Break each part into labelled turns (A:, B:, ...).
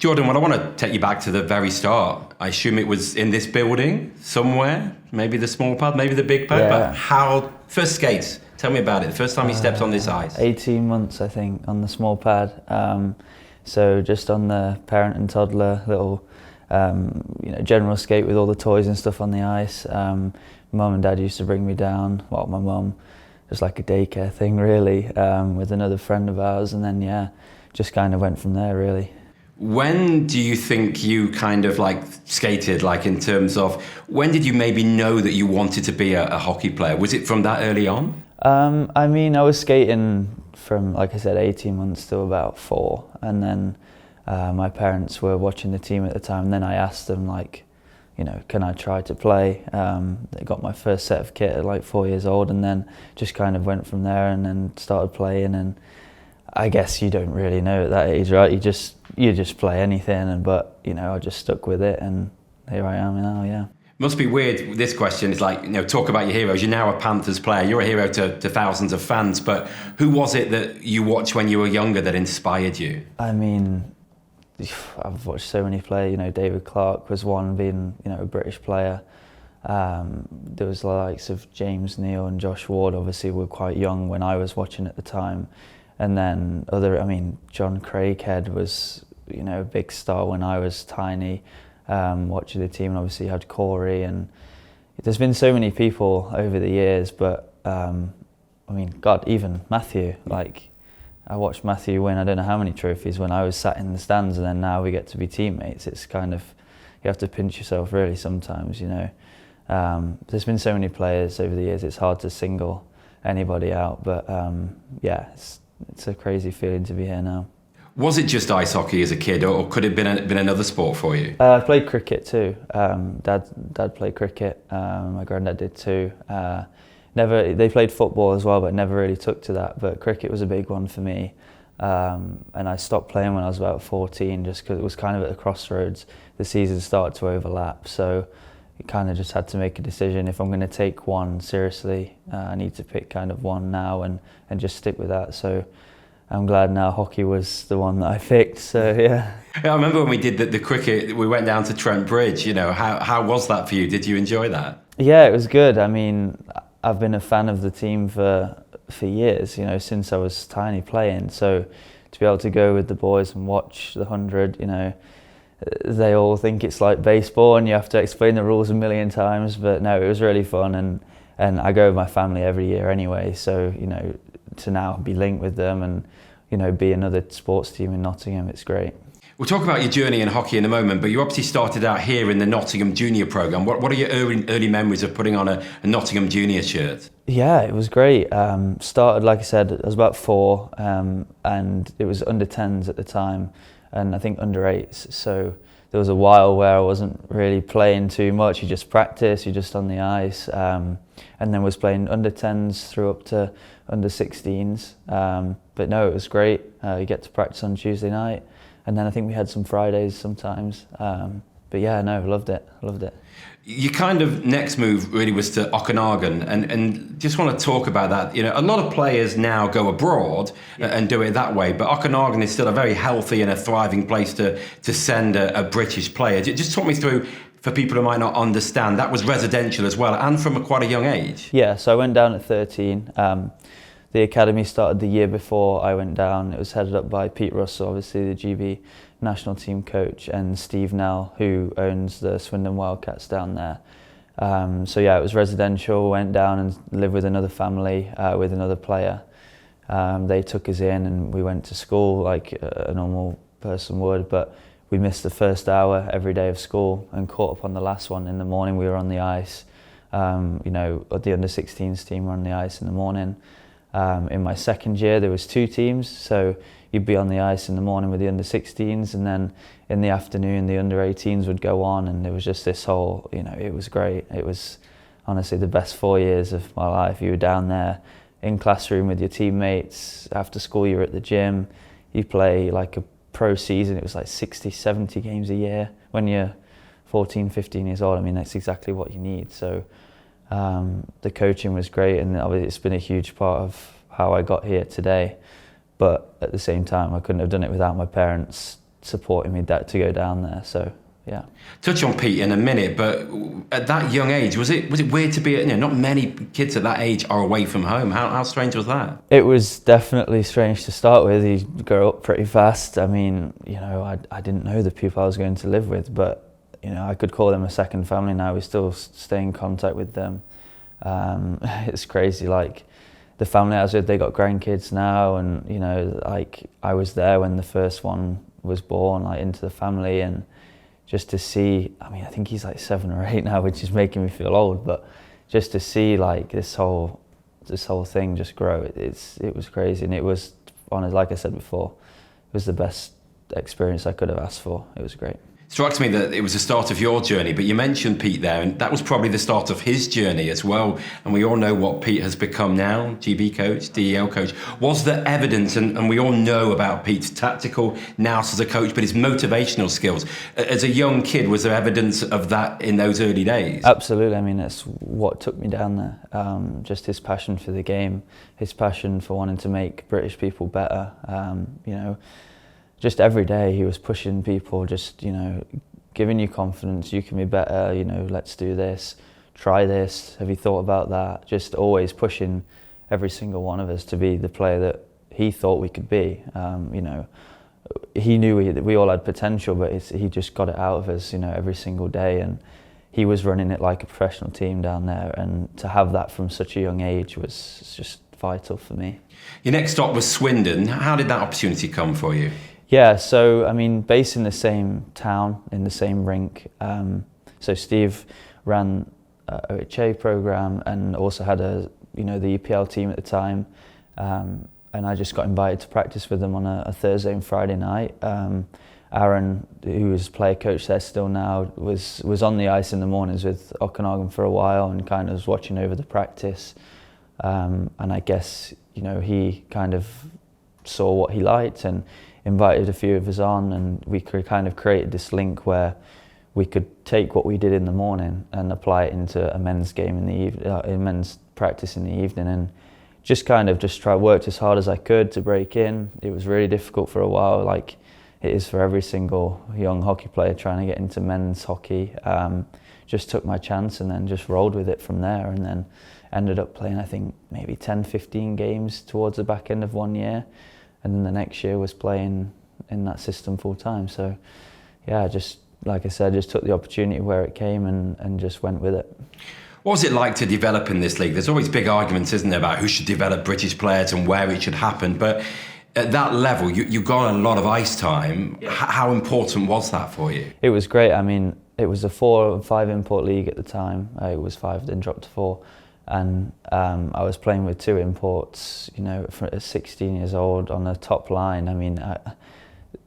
A: Jordan, well, I want to take you back to the very start. I assume it was in this building somewhere, maybe the small pad, maybe the big pad,
B: Yeah.
A: but how, first skates, tell me about it, the first time you stepped on this ice.
B: 18 months, I think, on the small pad. So just on the parent and toddler little, general skate with all the toys and stuff on the ice. Mum and Dad used to bring me down, well, my mum, just like a daycare thing really, with another friend of ours, and then just kind of went from there really.
A: When do you think you kind of like skated, like in terms of, when did you maybe know that you wanted to be a hockey player? Was it from that early on?
B: I was skating from, like I said, 18 months to about 4, and then my parents were watching the team at the time, and then I asked them, like, can I try to play? They got my first set of kit at like 4 years old, and then just kind of went from there and then started playing. And I guess you don't really know at that age, right? You just play anything, but I just stuck with it, and here I am now. Yeah.
A: Must be weird. This question is like, talk about your heroes. You're now a Panthers player. You're a hero to thousands of fans. But who was it that you watched when you were younger that inspired you?
B: I've watched so many players. David Clark was one, being a British player. There was the likes of James Neal and Josh Ward. Obviously, were quite young when I was watching at the time. And then John Craighead was, a big star when I was tiny, watching the team. And obviously, you had Corey, and there's been so many people over the years. But God, even Matthew. Like, I watched Matthew win I don't know how many trophies when I was sat in the stands, and then now we get to be teammates. It's kind of, you have to pinch yourself really sometimes. There's been so many players over the years. It's hard to single anybody out, but it's a crazy feeling to be here now.
A: Was it just ice hockey as a kid, or could it have been another sport for you?
B: I played cricket too. Dad played cricket. My granddad did too. They played football as well, but never really took to that. But cricket was a big one for me. And I stopped playing when I was about 14, just because it was kind of at the crossroads. The season started to overlap, so you kind of just had to make a decision. If I'm going to take one seriously, I need to pick kind of one now and just stick with that. So I'm glad now hockey was the one that I picked. So yeah.
A: I remember when we did the cricket, we went down to Trent Bridge. How was that for you? Did you enjoy that?
B: Yeah, it was good. I've been a fan of the team for years, since I was tiny playing. So to be able to go with the boys and watch the 100, they all think it's like baseball and you have to explain the rules a million times. But no, it was really fun, and I go with my family every year anyway. So to now be linked with them and be another sports team in Nottingham, it's great.
A: We'll talk about your journey in hockey in a moment, but you obviously started out here in the Nottingham Junior programme. What are your early memories of putting on a Nottingham Junior shirt? Yeah,
B: it was great. Started, like I said, I was about 4, and it was under 10s at the time, and I think under 8s. So there was a while where I wasn't really playing too much. You just practice, you're just on the ice, and then was playing under 10s through up to under 16s. But no, it was great. You get to practice on Tuesday night. And then I think we had some Fridays sometimes. But yeah, no, loved it.
A: Your kind of next move really was to Okanagan, and just want to talk about that. A lot of players now go abroad and do it that way, but Okanagan is still a very healthy and a thriving place to send a British player. Just talk me through, for people who might not understand, that was residential as well, and from quite a young age.
B: Yeah, so I went down at 13. The academy started the year before I went down. It was headed up by Pete Russell, obviously the GB national team coach, and Steve Nell, who owns the Swindon Wildcats down there. So yeah, it was residential. Went down and lived with another family, with another player. They took us in and we went to school like a normal person would, but we missed the first hour every day of school and caught up on the last one in the morning. We were on the ice. The under 16s team were on the ice in the morning. In my second year, there was 2 teams, so you'd be on the ice in the morning with the under 16s, and then in the afternoon, the under 18s would go on, and it was just this whole, it was great. It was honestly the best 4 years of my life. You were down there in classroom with your teammates. After school, you were at the gym. You play like a pro season. It was like 60, 70 games a year. When you're 14, 15 years old, that's exactly what you need. So the coaching was great, and obviously it's been a huge part of how I got here today. But at the same time, I couldn't have done it without my parents supporting me to go down there. So yeah.
A: Touch on Pete in a minute, but at that young age, was it weird to be? Not many kids at that age are away from home. How strange was that?
B: It was definitely strange to start with. You grow up pretty fast. I mean, I didn't know the people I was going to live with, but I could call them a second family now. We still stay in contact with them. It's crazy. Like the family I was with, they got grandkids now, and like I was there when the first one was born, like into the family, and just to see, I mean, I think he's like 7 or 8 now, which is making me feel old, but just to see like this whole thing just grow, it was crazy. And it was, honestly, like I said before, it was the best experience I could have asked for. It was great.
A: Strikes me that it was the start of your journey, but you mentioned Pete there, and that was probably the start of his journey as well. And we all know what Pete has become now, GB coach, DEL coach. Was there evidence, and we all know about Pete's tactical nous as a coach, but his motivational skills. As a young kid, was there evidence of that in those early days?
B: Absolutely. I mean, that's what took me down there. Just his passion for the game, his passion for wanting to make British people better. Just every day he was pushing people, just, giving you confidence, you can be better, let's do this, try this, have you thought about that? Just always pushing every single one of us to be the player that he thought we could be. He knew we all had potential, but he just got it out of us, every single day, and he was running it like a professional team down there, and to have that from such a young age was just vital for me.
A: Your next stop was Swindon. How did that opportunity come for you?
B: Yeah, so I mean, based in the same town, in the same rink. So Steve ran a OHA program and also had the EPL team at the time. And I just got invited to practice with them on a Thursday and Friday night. Aaron, who is player coach there still now, was on the ice in the mornings with Okanagan for a while and kind of was watching over the practice. And I guess, he kind of saw what he liked and invited a few of us on, and we could kind of create this link where we could take what we did in the morning and apply it into a men's game in the evening, men's practice in the evening, and just worked as hard as I could to break in. It was really difficult for a while, like it is for every single young hockey player trying to get into men's hockey. Just took my chance and then just rolled with it from there, and then ended up playing, I think, maybe 10, 15 games towards the back end of one year. And then the next year was playing in that system full time. So yeah, just like I said, just took the opportunity where it came and just went with it.
A: What was it like to develop in this league? There's always big arguments, isn't there, about who should develop British players and where it should happen. But at that level, you got a lot of ice time. Yeah. How important was that for you?
B: It was great. I mean, it was a 4 or 5 import league at the time. It was 5, then dropped to 4. And I was playing with 2 imports, at 16 years old on the top line. I mean,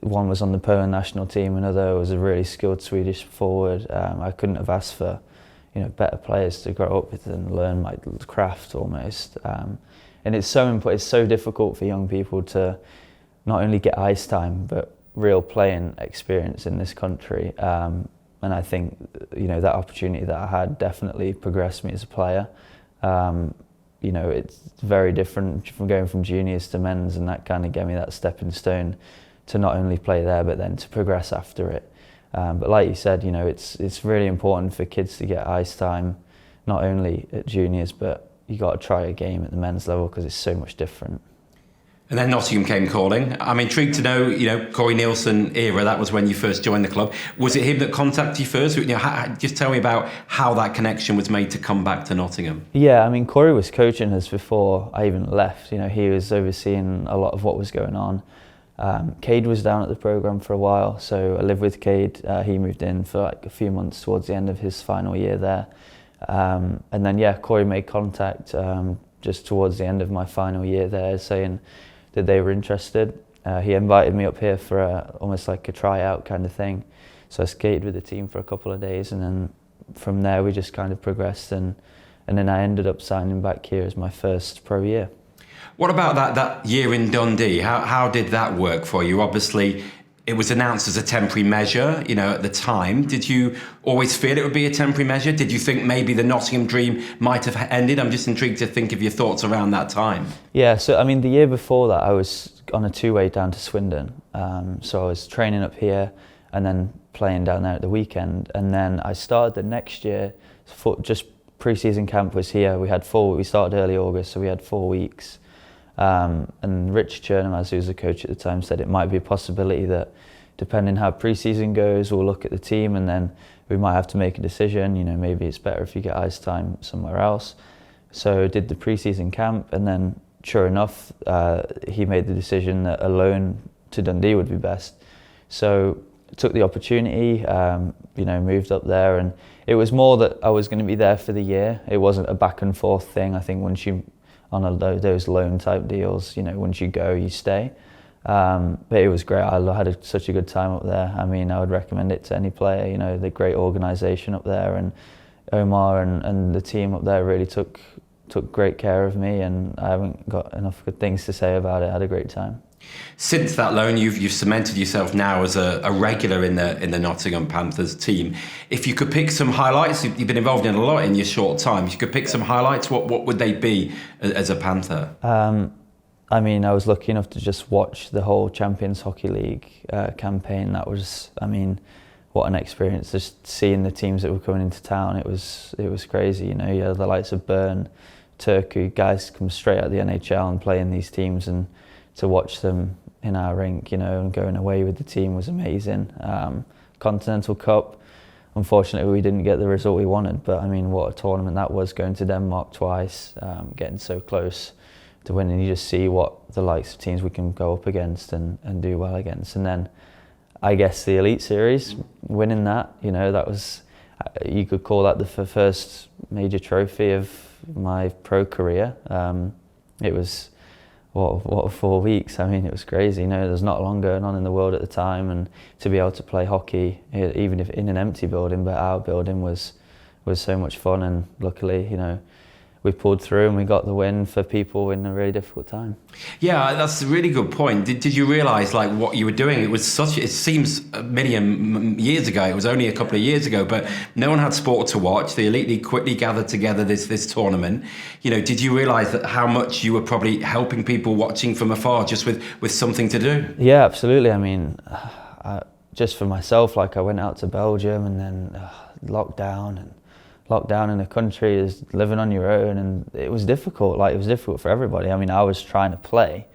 B: one was on the Poland national team, another was a really skilled Swedish forward. I couldn't have asked for, better players to grow up with and learn my craft almost. And it's so difficult for young people to not only get ice time, but real playing experience in this country. And I think, that opportunity that I had definitely progressed me as a player. It's very different from going from juniors to men's, and that kind of gave me that stepping stone to not only play there, but then to progress after it. But like you said, it's really important for kids to get ice time, not only at juniors, but you got to try a game at the men's level because it's so much different.
A: And then Nottingham came calling. I'm intrigued to know, Corey Nielsen era, that was when you first joined the club. Was it him that contacted you first? Just tell me about how that connection was made to come back to Nottingham. Yeah,
B: I mean, Corey was coaching us before I even left. He was overseeing a lot of what was going on. Cade was down at the programme for a while, so I lived with Cade. He moved in for like a few months towards the end of his final year there. And then, Corey made contact just towards the end of my final year there, saying that they were interested. He invited me up here for almost like a tryout kind of thing. So I skated with the team for a couple of days, and then from there we just kind of progressed, and then I ended up signing back here as my first pro year.
A: What about that year in Dundee? How did that work for you? Obviously, it was announced as a temporary measure, at the time. Did you always feel it would be a temporary measure? Did you think maybe the Nottingham dream might have ended? I'm just intrigued to think of your thoughts around that time.
B: Yeah, so I mean, the year before that, I was on a two-way down to Swindon. So I was training up here and then playing down there at the weekend. And then I started the next year, just pre-season camp was here. We started early August, so we had 4 weeks. And Rich Churnham, who was the coach at the time, said it might be a possibility that depending how pre-season goes, we'll look at the team and then we might have to make a decision. You know, maybe it's better if you get ice time somewhere else. So I did the pre-season camp, and then sure enough, he made the decision that a loan to Dundee would be best. So I took the opportunity, moved up there, and it was more that I was going to be there for the year. It wasn't a back and forth thing. I think once you, on those loan type deals, once you go, you stay. But it was great. I had such a good time up there. I mean, I would recommend it to any player. The great organisation up there, and Omar and the team up there really took great care of me, and I haven't got enough good things to say about it. I had a great time.
A: Since that loan, you've cemented yourself now as a regular in the Nottingham Panthers team. If you could pick some highlights, you've been involved in a lot in your short time. If you could pick some highlights, what would they be as a Panther?
B: I mean, I was lucky enough to just watch the whole Champions Hockey League campaign. That was, what an experience! Just seeing the teams that were coming into town, it was crazy. You had the likes of Bern, Turku, guys come straight out of the NHL and play in these teams, and to watch them in our rink, and going away with the team was amazing. Continental Cup, unfortunately we didn't get the result we wanted, but what a tournament that was, going to Denmark twice, getting so close to winning. You just see what the likes of teams we can go up against and do well against. And then I guess the Elite Series, winning that, that was, you could call that the first major trophy of my pro career. It was, what 4 weeks? It was crazy. There's not a lot going on in the world at the time, and to be able to play hockey, even if in an empty building, but our building was so much fun. And luckily, we pulled through and we got the win for people in a really difficult time. Yeah,
A: that's a really good point. Did you realise what you were doing? It seems many years ago. It was only a couple of years ago, but no one had sport to watch. The Elite League quickly gathered together this tournament. Did you realise that how much you were probably helping people watching from afar just with something to do?
B: Yeah, absolutely. Just for myself, I went out to Belgium and then lockdown in a country is living on your own, and it was difficult. It was difficult for everybody. I was trying to play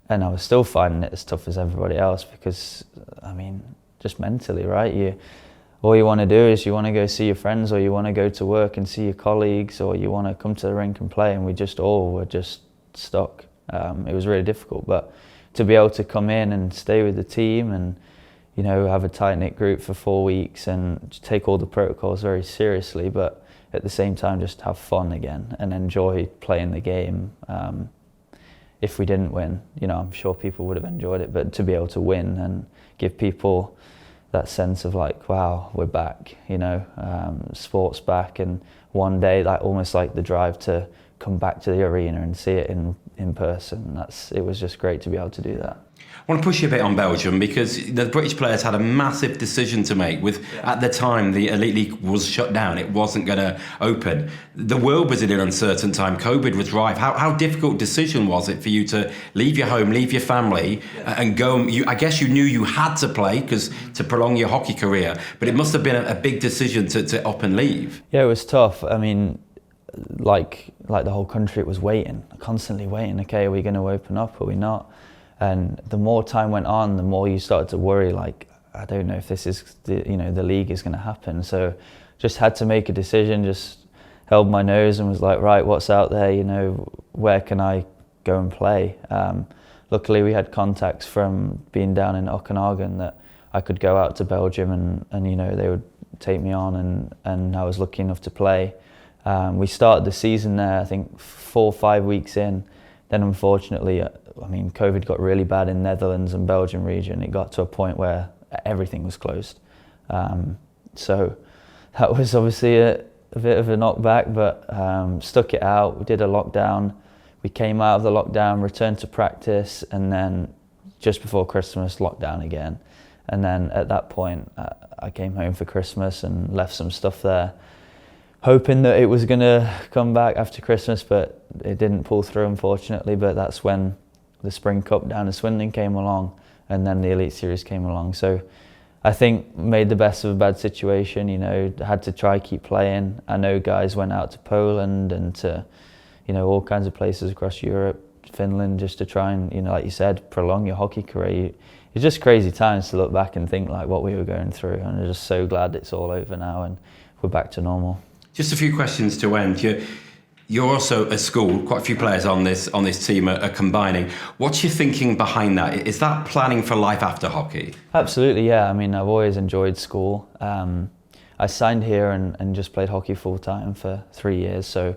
B: and I was still finding it as tough as everybody else because, just mentally, right? All you want to do is you want to go see your friends, or you want to go to work and see your colleagues, or you want to come to the rink and play, and we just all were just stuck. It was really difficult, but to be able to come in and stay with the team and have a tight-knit group for 4 weeks and take all the protocols very seriously, but at the same time just have fun again and enjoy playing the game. If we didn't win, I'm sure people would have enjoyed it, but to be able to win and give people that sense of wow, we're back, sport's back, and one day almost like the drive to come back to the arena and see it in person. It was just great to be able to do that.
A: I want to push you a bit on Belgium, because the British players had a massive decision to make. At the time, the Elite League was shut down. It wasn't going to open. The world was in an uncertain time. COVID was rife. How difficult a decision was it for you to leave your home, leave your family, and go? I guess you knew you had to play to prolong your hockey career, but it must have been a big decision to up and leave.
B: Yeah, it was tough. Like the whole country, it was waiting, constantly waiting. Okay, are we going to open up? Are we not? And the more time went on, the more you started to worry, I don't know if this is the league is going to happen. So just had to make a decision, just held my nose and was like, right, what's out there? Where can I go and play? Luckily we had contacts from being down in Okanagan that I could go out to Belgium and they would take me on, and I was lucky enough to play. We started the season there, I think 4 or 5 weeks in. Then unfortunately, COVID got really bad in Netherlands and Belgium region. It got to a point where everything was closed. So that was obviously a bit of a knockback, but stuck it out. We did a lockdown. We came out of the lockdown, returned to practice, and then just before Christmas, lockdown again. And then at that point, I came home for Christmas and left some stuff there, hoping that it was going to come back after Christmas, but it didn't pull through, unfortunately. But that's when the Spring Cup down in Swindon came along, and then the Elite Series came along. So I think made the best of a bad situation, you know, had to try keep playing. I know guys went out to Poland and to, you know, all kinds of places across Europe, Finland, just to try and, you know, like you said, prolong your hockey career. It's just crazy times to look back and think like what we were going through, and I'm just so glad it's all over now and we're back to normal.
A: Just a few questions to end. You're also at school. Quite a few players on this team are combining. What's your thinking behind that? Is that planning for life after hockey?
B: Absolutely, yeah. I mean, I've always enjoyed school. I signed here and just played hockey full time for 3 years. So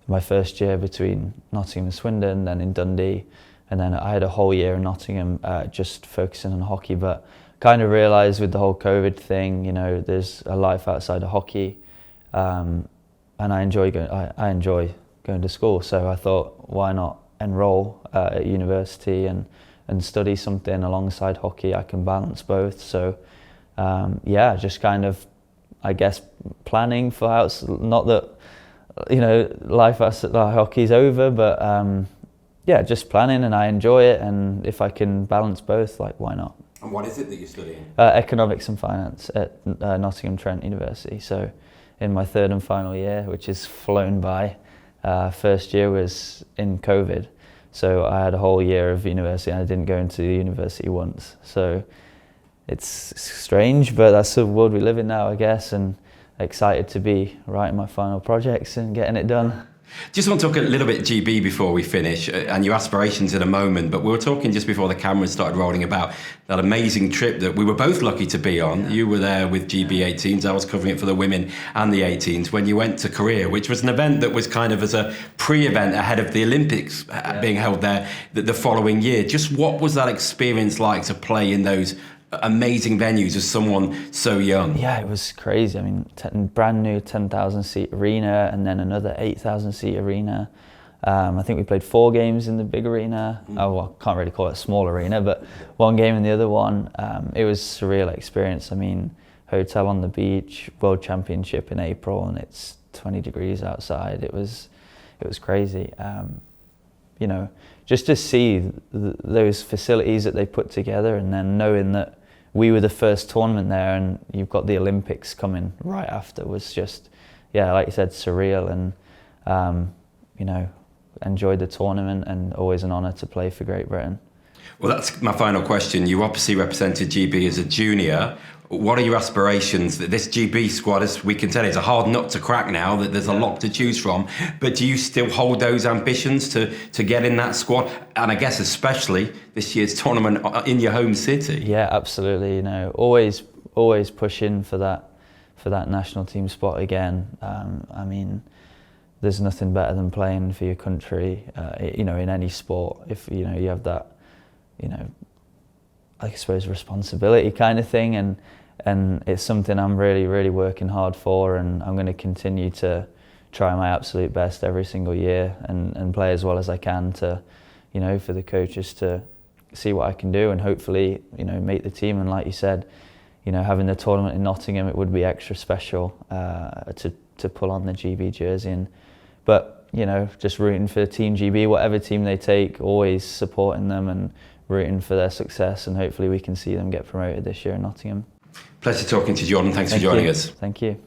B: my first year between Nottingham and Swindon, then in Dundee, and then I had a whole year in Nottingham just focusing on hockey. But kind of realised with the whole COVID thing, you know, there's a life outside of hockey. And I enjoy going to school, so I thought, why not enroll at university and study something alongside hockey? I can balance both. So yeah, just kind of, I guess, planning for how it's not that, you know, life outside hockey's over, but yeah, just planning, and I enjoy it, and if I can balance both, like, why not?
A: And what is it that you're studying?
B: Economics and finance at Nottingham Trent University. So in my third and final year, which is flown by. First year was in COVID, so I had a whole year of university and I didn't go into the university once. So it's strange, but that's the world we live in now, I guess, and excited to be writing my final projects and getting it done.
A: Just want to talk a little bit GB before we finish, and your aspirations in a moment, but we were talking just before the cameras started rolling about that amazing trip that we were both lucky to be on. Yeah. You were there with GB 18s, I was covering it for the women and the 18s, when you went to Korea, which was an event that was kind of as a pre-event ahead of the Olympics being held there the following year. Just what was that experience like to play in those amazing venues as someone so young?
B: Yeah, it was crazy. I mean, brand new 10,000 seat arena, and then another 8,000 seat arena. I think we played 4 games in the big arena. Oh, well, I can't really call it a small arena, but 1 game in the other one. It was a surreal experience. I mean, hotel on the beach, World Championship in April, and it's 20 degrees outside. It was crazy. You know, just to see those facilities that they put together, and then knowing that we were the first tournament there and you've got the Olympics coming right after, was just, yeah, like you said, surreal. And you know, enjoyed the tournament, and always an honour to play for Great Britain.
A: Well, that's my final question. You obviously represented GB as a junior. What are your aspirations? This GB squad, as we can tell, is a hard nut to crack now, that there's a lot to choose from. But do you still hold those ambitions to get in that squad? And I guess especially this year's tournament in your home city.
B: Yeah, absolutely. You know, always pushing for that national team spot again. I mean, there's nothing better than playing for your country, you know, in any sport. If, you know, you have that, you know, I suppose, responsibility kind of thing, and it's something I'm really working hard for, and I'm going to continue to try my absolute best every single year and play as well as I can to, you know, for the coaches to see what I can do, and hopefully, you know, make the team. And like you said, you know, having the tournament in Nottingham, it would be extra special to pull on the GB jersey. But you know, just rooting for Team GB, whatever team they take, always supporting them and rooting for their success, and hopefully we can see them get promoted this year in Nottingham.
A: Pleasure talking to you, Jordan. Thanks for joining us.
B: Thank you.